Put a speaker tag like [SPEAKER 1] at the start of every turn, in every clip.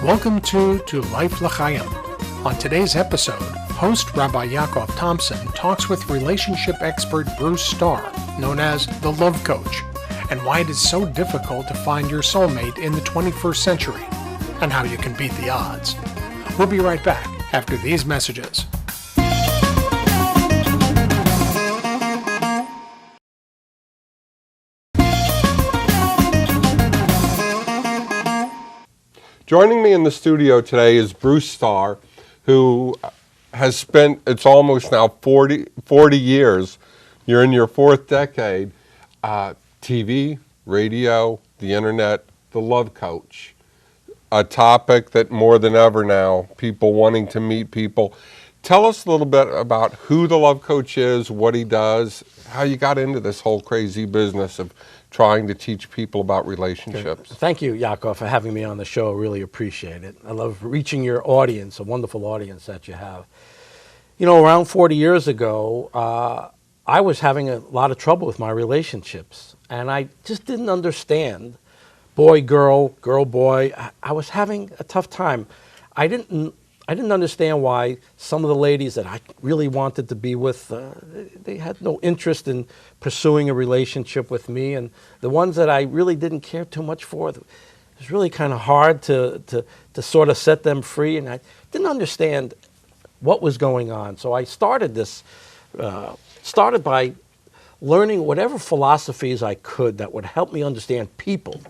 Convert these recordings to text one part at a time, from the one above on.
[SPEAKER 1] Welcome to Life L'Chaim. On today's episode, host Rabbi Yaakov Thompson talks with relationship expert Bruce Starr, known as the Love Coach, and why it is so difficult to find your soulmate in the 21st century, and how you can beat the odds. We'll be right back after these messages.
[SPEAKER 2] Joining me in the studio today is Bruce Starr, who has spent, it's almost now 40 years, you're in your fourth decade, TV, radio, the internet, the Love Coach. A topic that more than ever now, people wanting to meet people. Tell us a little bit about who the Love Coach is, what he does, how you got into this whole crazy business of trying to teach people about relationships.
[SPEAKER 3] Thank you, Yaakov, for having me on the show. I really appreciate it. I love reaching your audience, a wonderful audience that you have. You know, around 40 years ago, I was having a lot of trouble with my relationships, and I just didn't understand boy, girl, girl, boy. I was having a tough time. I didn't understand why some of the ladies that I really wanted to be with, they had no interest in pursuing a relationship with me. And the ones that I really didn't care too much for, it was really kind of hard to sort of set them free. And I didn't understand what was going on. So I started by learning whatever philosophies I could that would help me understand people.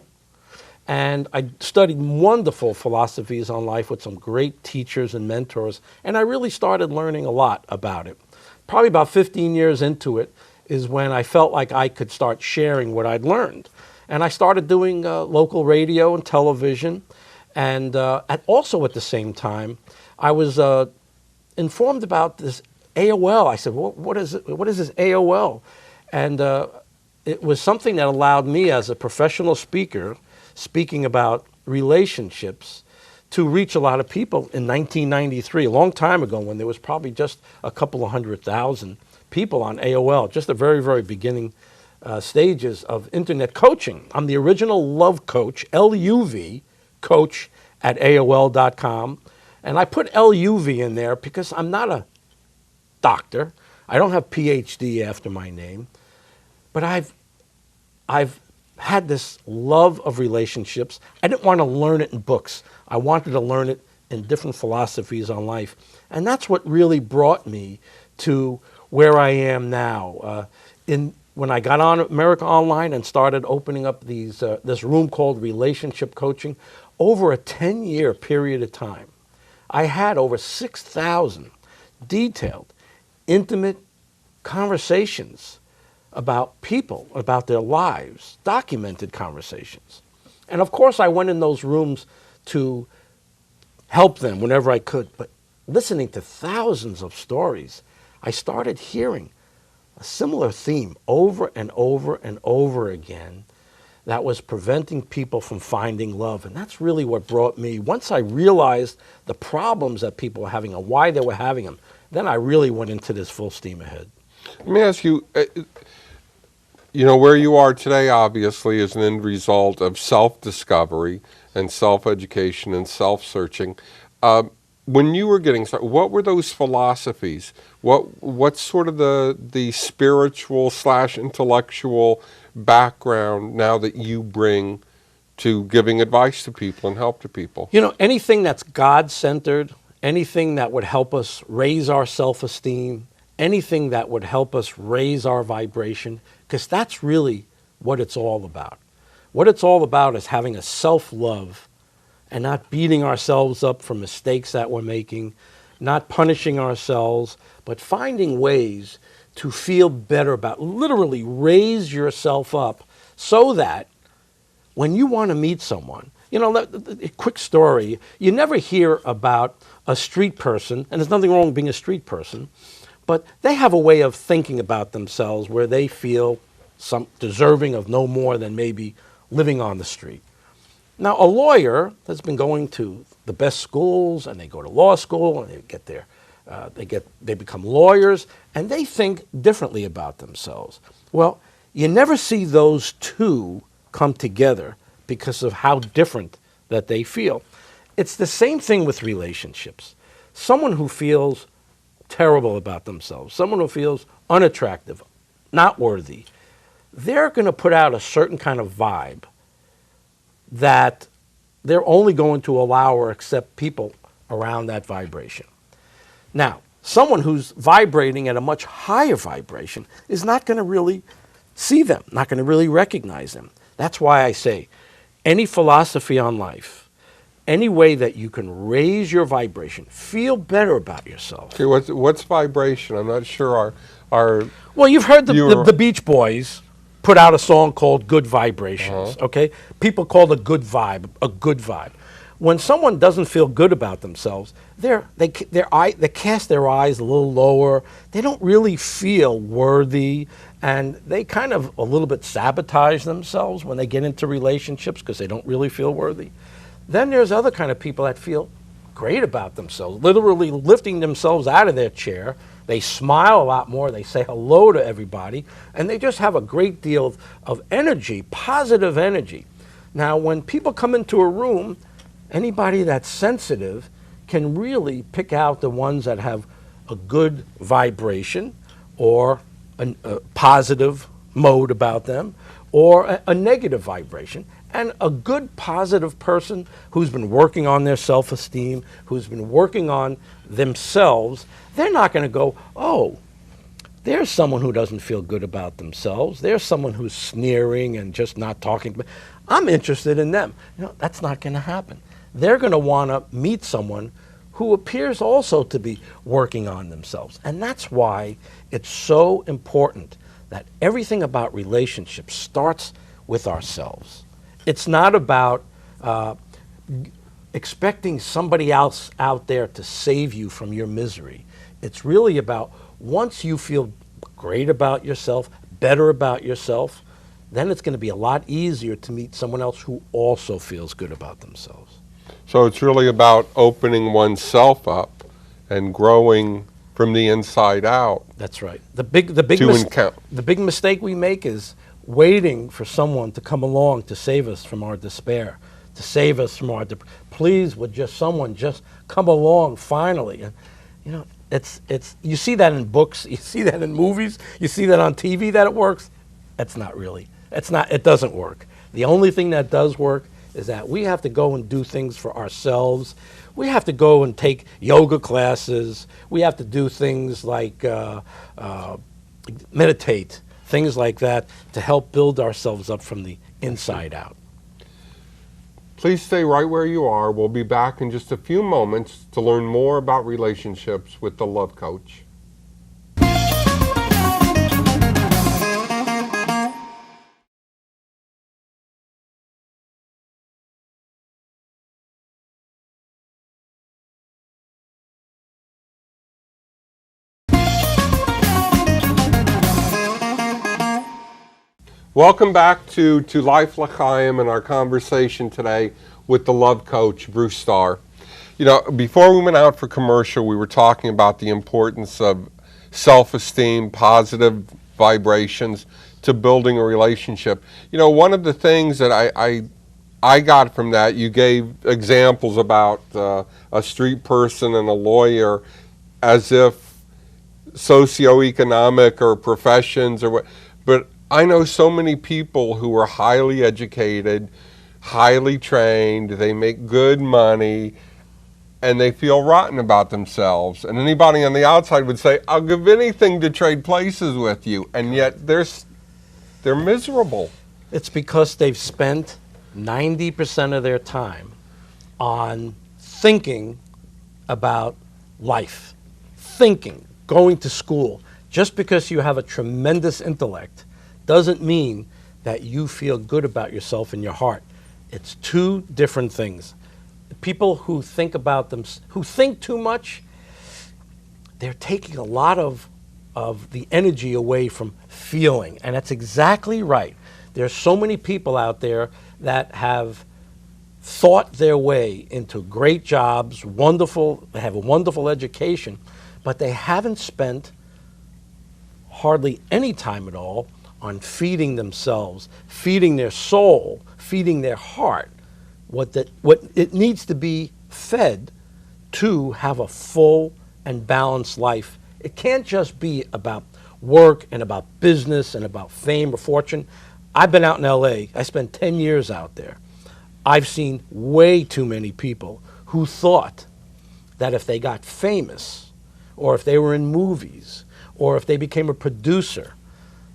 [SPEAKER 3] And I studied wonderful philosophies on life with some great teachers and mentors, and I really started learning a lot about it. Probably about 15 years into it is when I felt like I could start sharing what I'd learned. And I started doing local radio and television, and also at the same time, I was informed about this AOL. I said, well, what is this AOL? And it was something that allowed me as a professional speaker, speaking about relationships, to reach a lot of people in 1993, a long time ago, when there was probably just a couple of 100,000 people on AOL, just the very, very beginning stages of internet coaching. I'm the original Love Coach, LUV, coach at AOL.com. And I put LUV in there because I'm not a doctor. I don't have PhD after my name. But I've had this love of relationships. I didn't want to learn it in books. I wanted to learn it in different philosophies on life. And that's what really brought me to where I am now. When I got on America Online and started opening up this room called Relationship Coaching, over a 10-year period of time, I had over 6,000 detailed, intimate conversations about people, about their lives, documented conversations. And of course I went in those rooms to help them whenever I could, but listening to thousands of stories, I started hearing a similar theme over and over and over again that was preventing people from finding love. And that's really what brought me, once I realized the problems that people were having and why they were having them, then I really went into this full steam ahead.
[SPEAKER 2] Let me ask you, you know, where you are today, obviously, is an end result of self-discovery and self-education and self-searching. When you were getting started, what were those philosophies? What's sort of the spiritual / intellectual background now that you bring to giving advice to people and help to people?
[SPEAKER 3] You know, anything that's God-centered, anything that would help us raise our self-esteem, anything that would help us raise our vibration, because that's really what it's all about. What it's all about is having a self-love and not beating ourselves up for mistakes that we're making, not punishing ourselves, but finding ways to feel better about, literally raise yourself up so that when you want to meet someone, you know, a quick story, you never hear about a street person, and there's nothing wrong with being a street person, but they have a way of thinking about themselves where they feel some deserving of no more than maybe living on the street. Now, a lawyer has been going to the best schools, and they go to law school, and they become lawyers, and they think differently about themselves. Well, you never see those two come together because of how different that they feel. It's the same thing with relationships. Someone who feels terrible about themselves, someone who feels unattractive, not worthy, they're going to put out a certain kind of vibe that they're only going to allow or accept people around that vibration. Now, someone who's vibrating at a much higher vibration is not going to really see them, not going to really recognize them. That's why I say any philosophy on life, any way that you can raise your vibration, feel better about yourself.
[SPEAKER 2] Okay, what's vibration? I'm not sure our
[SPEAKER 3] Well, you've heard the Beach Boys put out a song called Good Vibrations, okay? People call it good vibe, a good vibe. When someone doesn't feel good about themselves, they cast their eyes a little lower. They don't really feel worthy, and they kind of a little bit sabotage themselves when they get into relationships because they don't really feel worthy. Then there's other kind of people that feel great about themselves, literally lifting themselves out of their chair. They smile a lot more, they say hello to everybody, and they just have a great deal of energy, positive energy. Now, when people come into a room, anybody that's sensitive can really pick out the ones that have a good vibration or a positive mode about them or a negative vibration. And a good positive person who's been working on their self-esteem, who's been working on themselves, they're not going to go, oh, there's someone who doesn't feel good about themselves. There's someone who's sneering and just not talking to me. I'm interested in them. That's not going to happen. They're going to want to meet someone who appears also to be working on themselves. And that's why it's so important that everything about relationships starts with ourselves. It's not about expecting somebody else out there to save you from your misery. It's really about once you feel great about yourself, better about yourself, then it's going to be a lot easier to meet someone else who also feels good about themselves.
[SPEAKER 2] So it's really about opening oneself up and growing from the inside out.
[SPEAKER 3] That's right. The big mistake we make is waiting for someone to come along to save us from our despair, to save us from our please would just someone just come along finally. And it's you see that in books, you see that in movies, you see that on TV that it works. That's not really. It doesn't work. The only thing that does work is that we have to go and do things for ourselves. We have to go and take yoga classes. We have to do things like meditate, things like that to help build ourselves up from the inside out.
[SPEAKER 2] Please stay right where you are. We'll be back in just a few moments to learn more about relationships with the Love Coach. Welcome back to Life L'Chaim and our conversation today with the Love Coach, Bruce Starr. Before we went out for commercial, we were talking about the importance of self-esteem, positive vibrations to building a relationship. One of the things that I got from that, you gave examples about a street person and a lawyer as if socioeconomic or professions or what, but I know so many people who are highly educated, highly trained, they make good money, and they feel rotten about themselves. And anybody on the outside would say, I'll give anything to trade places with you, and yet they're miserable.
[SPEAKER 3] It's because they've spent 90% of their time on thinking about life, thinking, going to school. Just because you have a tremendous intellect doesn't mean that you feel good about yourself in your heart. It's two different things. People who think about them, who think too much, they're taking a lot of the energy away from feeling. And that's exactly right. There's so many people out there that have thought their way into great jobs, they have a wonderful education, but they haven't spent hardly any time at all on feeding themselves, feeding their soul, feeding their heart, what it needs to be fed to have a full and balanced life. It can't just be about work and about business and about fame or fortune. I've been out in LA. I spent 10 years out there. I've seen way too many people who thought that if they got famous, or if they were in movies, or if they became a producer,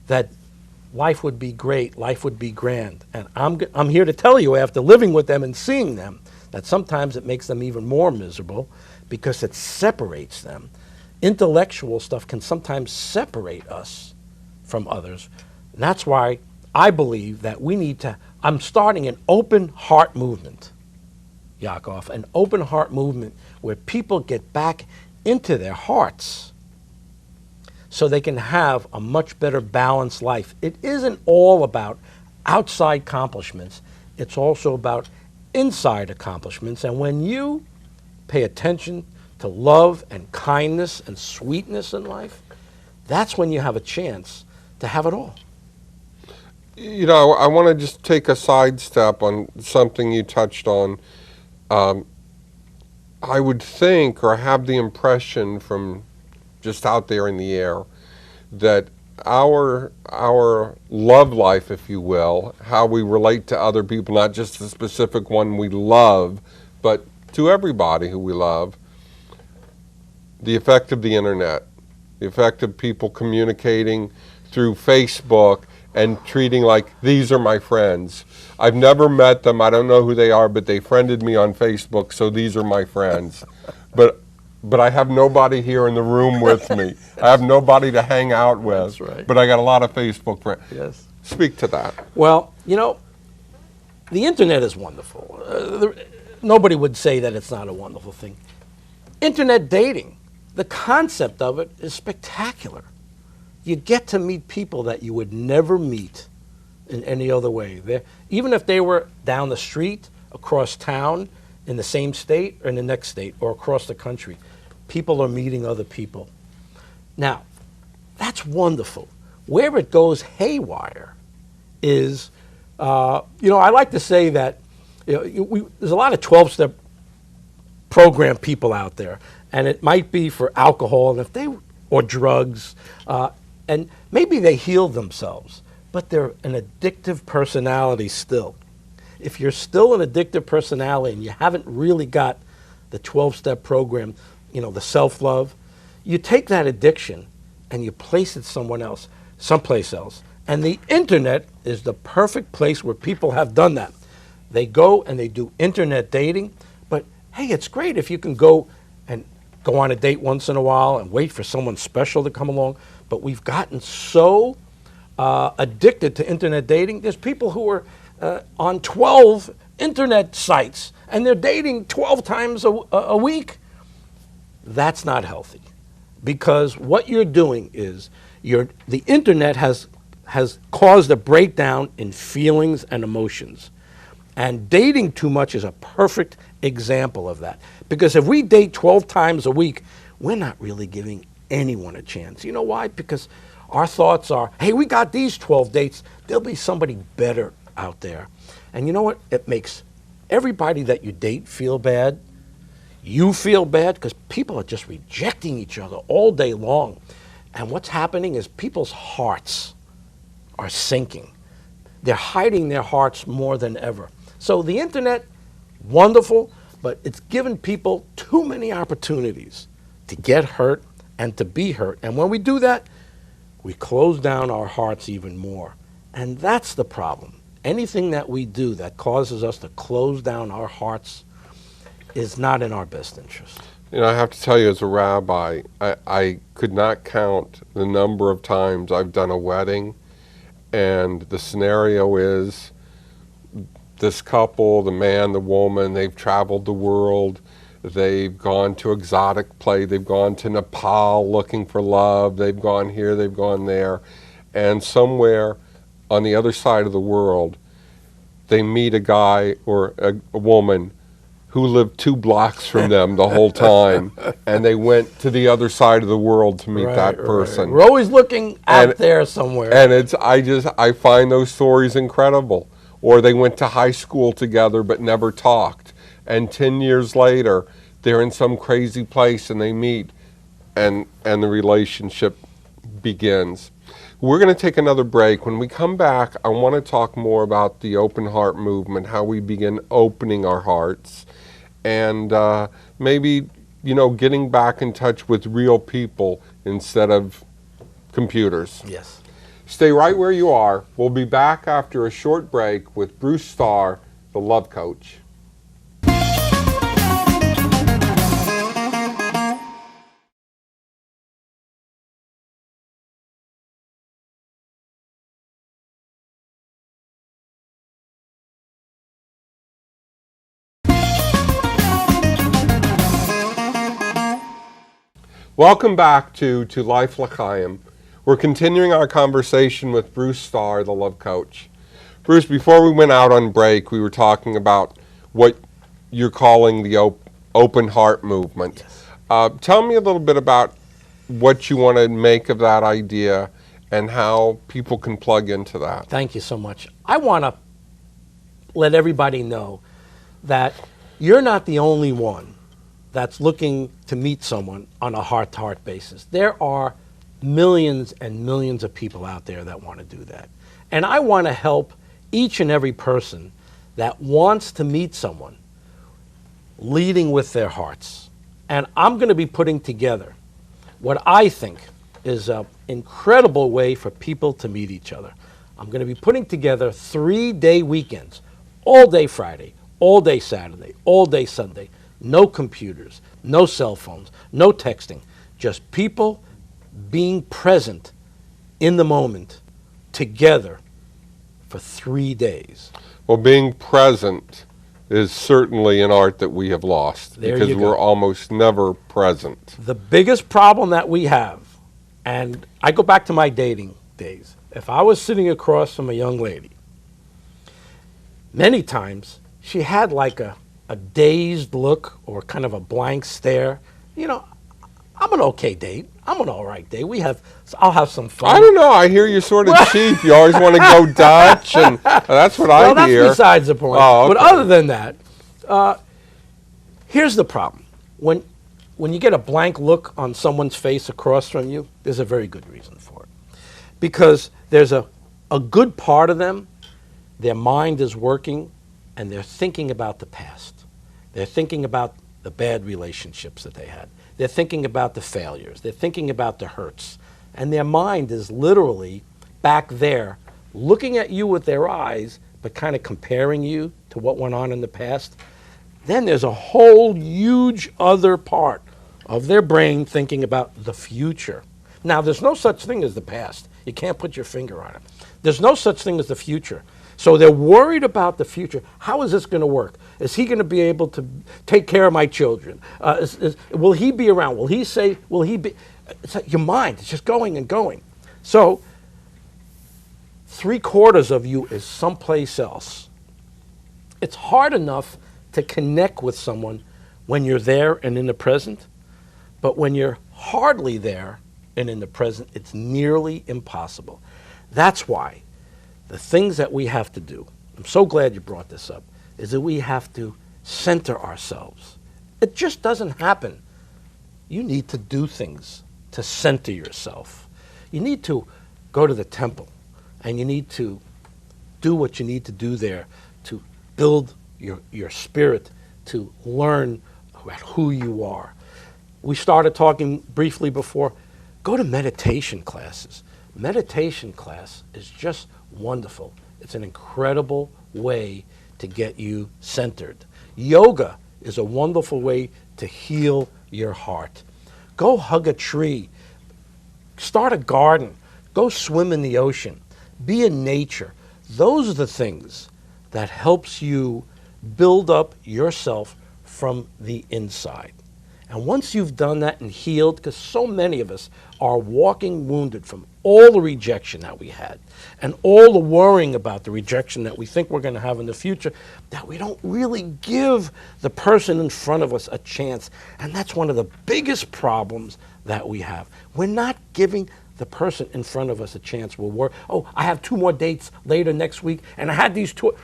[SPEAKER 3] that life would be great, life would be grand. And I'm here to tell you, after living with them and seeing them, that sometimes it makes them even more miserable because it separates them. Intellectual stuff can sometimes separate us from others. And that's why I believe that we need to, I'm starting an open heart movement, Yakov, an open heart movement where people get back into their hearts so they can have a much better balanced life. It isn't all about outside accomplishments. It's also about inside accomplishments. And when you pay attention to love and kindness and sweetness in life, that's when you have a chance to have it all.
[SPEAKER 2] You know, I want to just take a sidestep on something you touched on. I would think, or have the impression from just out there in the air, that our love life, if you will, how we relate to other people, not just the specific one we love, but to everybody who we love, the effect of the internet, the effect of people communicating through Facebook and treating like, these are my friends. I've never met them, I don't know who they are, but they friended me on Facebook, so these are my friends. But I have nobody here in the room with me. I have nobody to hang out with.
[SPEAKER 3] That's right.
[SPEAKER 2] But I got a lot of Facebook friends.
[SPEAKER 3] Yes.
[SPEAKER 2] Speak to that.
[SPEAKER 3] Well, you know, the internet is wonderful. Nobody would say that it's not a wonderful thing. Internet dating, the concept of it is spectacular. You get to meet people that you would never meet in any other way. Even if they were down the street, across town, in the same state or in the next state, or across the country, people are meeting other people. Now, that's wonderful. Where it goes haywire is, I like to say that there's a lot of 12-step program people out there, and it might be for alcohol or drugs, and maybe they healed themselves, but they're an addictive personality still. If you're still an addictive personality and you haven't really got the 12-step program, the self-love, you take that addiction and you place it someplace else. And the internet is the perfect place where people have done that. They go and they do internet dating, but hey, it's great if you can go on a date once in a while and wait for someone special to come along. But we've gotten so addicted to internet dating. There's people who are on 12 internet sites and they're dating 12 times a week. That's not healthy, because what you're doing is the internet has caused a breakdown in feelings and emotions. And dating too much is a perfect example of that. Because if we date 12 times a week, we're not really giving anyone a chance. You know why? Because our thoughts are, hey, we got these 12 dates, there'll be somebody better out there. And you know what? It makes everybody that you date feel bad. You feel bad because people are just rejecting each other all day long. And what's happening is people's hearts are sinking. They're hiding their hearts more than ever. So the internet, wonderful, but it's given people too many opportunities to get hurt and to be hurt. And when we do that, we close down our hearts even more. And that's the problem. Anything that we do that causes us to close down our hearts is not in our best interest.
[SPEAKER 2] I have to tell you, as a rabbi, I could not count the number of times I've done a wedding, and the scenario is this couple, the man, the woman, they've traveled the world, they've gone to exotic play, they've gone to Nepal looking for love, they've gone here, they've gone there, and somewhere on the other side of the world, they meet a guy or a woman who lived 2 blocks from them the whole time, and they went to the other side of the world to meet that person.
[SPEAKER 3] We're always looking out there somewhere.
[SPEAKER 2] And I find those stories incredible. Or they went to high school together but never talked. and 10 years later, they're in some crazy place and they meet and the relationship begins. We're going to take another break. When we come back, I want to talk more about the open heart movement, how we begin opening our hearts, and maybe, getting back in touch with real people instead of computers.
[SPEAKER 3] Yes.
[SPEAKER 2] Stay right where you are. We'll be back after a short break with Bruce Starr, the Love Coach. Welcome back to Life L'Chaim. We're continuing our conversation with Bruce Starr, the Love Coach. Bruce, before we went out on break, we were talking about what you're calling the open heart movement.
[SPEAKER 3] Yes.
[SPEAKER 2] Tell me a little bit about what you want to make of that idea and how people can plug into that.
[SPEAKER 3] Thank you so much. I want to let everybody know that you're not the only one that's looking to meet someone on a heart-to-heart basis. There are millions and millions of people out there that want to do that. And I want to help each and every person that wants to meet someone leading with their hearts. And I'm going to be putting together what I think is an incredible way for people to meet each other. I'm going to be putting together 3-day weekends, all day Friday, all day Saturday, all day Sunday. No computers, no cell phones, no texting, just people being present in the moment together for 3 days.
[SPEAKER 2] Well, being present is certainly an art that we have lost
[SPEAKER 3] There
[SPEAKER 2] because
[SPEAKER 3] you go.
[SPEAKER 2] we're almost never present.
[SPEAKER 3] The biggest problem that we have, and I go back to my dating days, if I was sitting across from a young lady, many times she had like a dazed look or kind of a blank stare. I'm an okay date. I'm an all right date. I'll have some fun.
[SPEAKER 2] I don't know. I hear you're sort of cheap. You always want to go Dutch, and that's what I
[SPEAKER 3] Well,
[SPEAKER 2] hear.
[SPEAKER 3] that's besides the point.
[SPEAKER 2] Oh, okay.
[SPEAKER 3] But other than that, here's the problem. When you get a blank look on someone's face across from you, there's a very good reason for it. Because there's a good part of them, their mind is working, and they're thinking about the past. They're thinking about the bad relationships that they had. They're thinking about the failures. They're thinking about the hurts. And their mind is literally back there looking at you with their eyes, but kind of comparing you to what went on in the past. Then there's a whole huge other part of their brain thinking about the future. Now, there's no such thing as the past. You can't put your finger on it. There's no such thing as the future. So they're worried about the future. How is this going to work? Is he going to be able to take care of my children? Will he be around? Will he say, will he be? It's like your mind is just going and going. So 3/4 of you is someplace else. It's hard enough to connect with someone when you're there and in the present, but when you're hardly there and in the present, it's nearly impossible. That's why the things that we have to do, I'm so glad you brought this up, is that we have to center ourselves. It just doesn't happen. You need to do things to center yourself. You need to go to the temple, and you need to do what you need to do there to build your spirit, to learn about who you are. We started talking briefly before. Go to meditation classes. Meditation class is just wonderful. It's an incredible way to get you centered. Yoga is a wonderful way to heal your heart. Go hug a tree. Start a garden. Go swim in the ocean. Be in nature. Those are the things that helps you build up yourself from the inside. And once you've done that and healed, because so many of us are walking wounded from all the rejection that we had and all the worrying about the rejection that we think we're going to have in the future, that we don't really give the person in front of us a chance. And that's one of the biggest problems that we have. We're not giving the person in front of us a chance. We'll worry, oh, I have 2 more dates later next week, and I had these 2.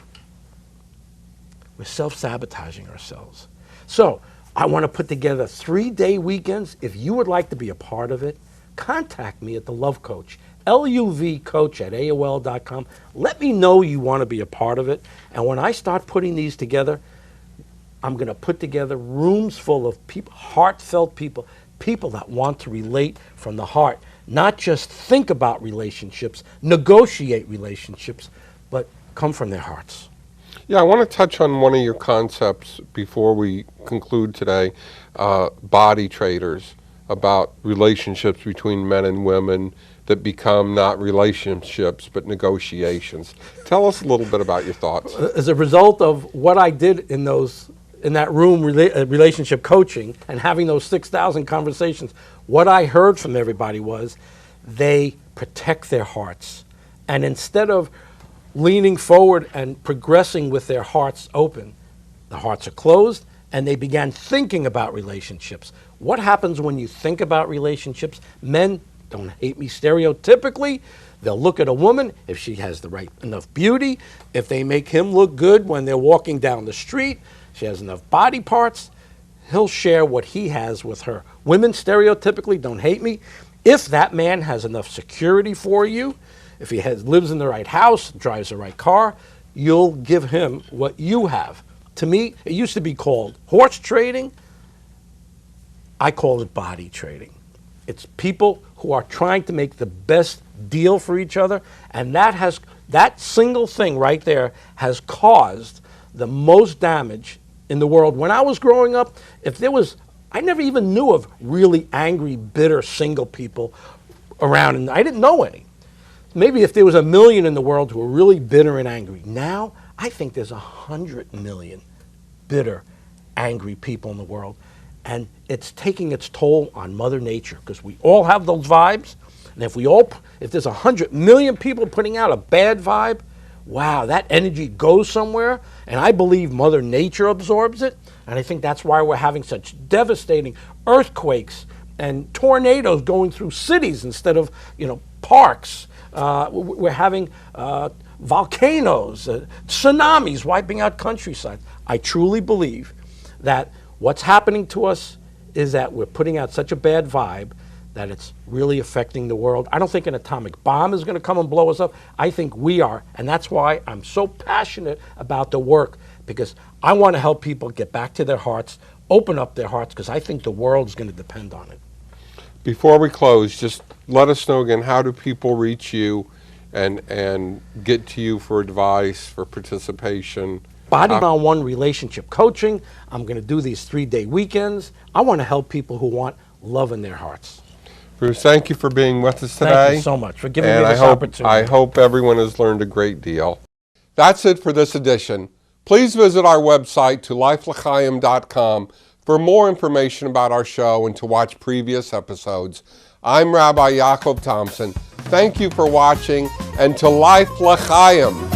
[SPEAKER 3] we're self-sabotaging ourselves. So I want to put together 3-day weekends. If you would like to be a part of it, contact me at The Love Coach, LUVcoach@AOL.com. Let me know you want to be a part of it. And when I start putting these together, I'm going to put together rooms full of people, heartfelt people, people that want to relate from the heart, not just think about relationships, negotiate relationships, but come from their hearts.
[SPEAKER 2] Yeah, I want to touch on one of your concepts before we conclude today, body traders, about relationships between men and women that become not relationships but negotiations. Tell us a little bit about your thoughts.
[SPEAKER 3] As a result of what I did in that room, relationship coaching, and having those 6,000 conversations, what I heard from everybody was they protect their hearts. And instead of leaning forward and progressing with their hearts open, the hearts are closed, and they began thinking about relationships. What happens when you think about relationships? Men, don't hate me, stereotypically, they'll look at a woman if she has the right enough beauty, if they make him look good when they're walking down the street, she has enough body parts, he'll share what he has with her. Women, stereotypically, don't hate me, if that man has enough security for you, if he lives in the right house, drives the right car, you'll give him what you have. To me, it used to be called horse trading. I call it body trading. It's people who are trying to make the best deal for each other, and that single thing right there has caused the most damage in the world. When I was growing up, I never even knew of really angry, bitter, single people around, and I didn't know any. Maybe if there was 1 million in the world who were really bitter and angry. Now, I think there's 100 million bitter, angry people in the world. And it's taking its toll on Mother Nature, because we all have those vibes. And if there's 100 million people putting out a bad vibe, wow, that energy goes somewhere. And I believe Mother Nature absorbs it. And I think that's why we're having such devastating earthquakes and tornadoes going through cities instead of, parks. We're having volcanoes, tsunamis wiping out countryside. I truly believe that what's happening to us is that we're putting out such a bad vibe that it's really affecting the world. I don't think an atomic bomb is going to come and blow us up. I think we are, and that's why I'm so passionate about the work, because I want to help people get back to their hearts, open up their hearts, because I think the world's going to depend on it.
[SPEAKER 2] Before we close, just let us know again, how do people reach you and get to you for advice, for participation?
[SPEAKER 3] Body-on-one relationship coaching. I'm going to do these 3-day weekends. I want to help people who want love in their hearts.
[SPEAKER 2] Bruce, thank you for being with us today.
[SPEAKER 3] Thank you so much for giving me this opportunity.
[SPEAKER 2] I hope everyone has learned a great deal. That's it for this edition. Please visit our website to lifelachayim.com for more information about our show and to watch previous episodes. I'm Rabbi Yaakov Thompson. Thank you for watching, and to Life L'Chaim.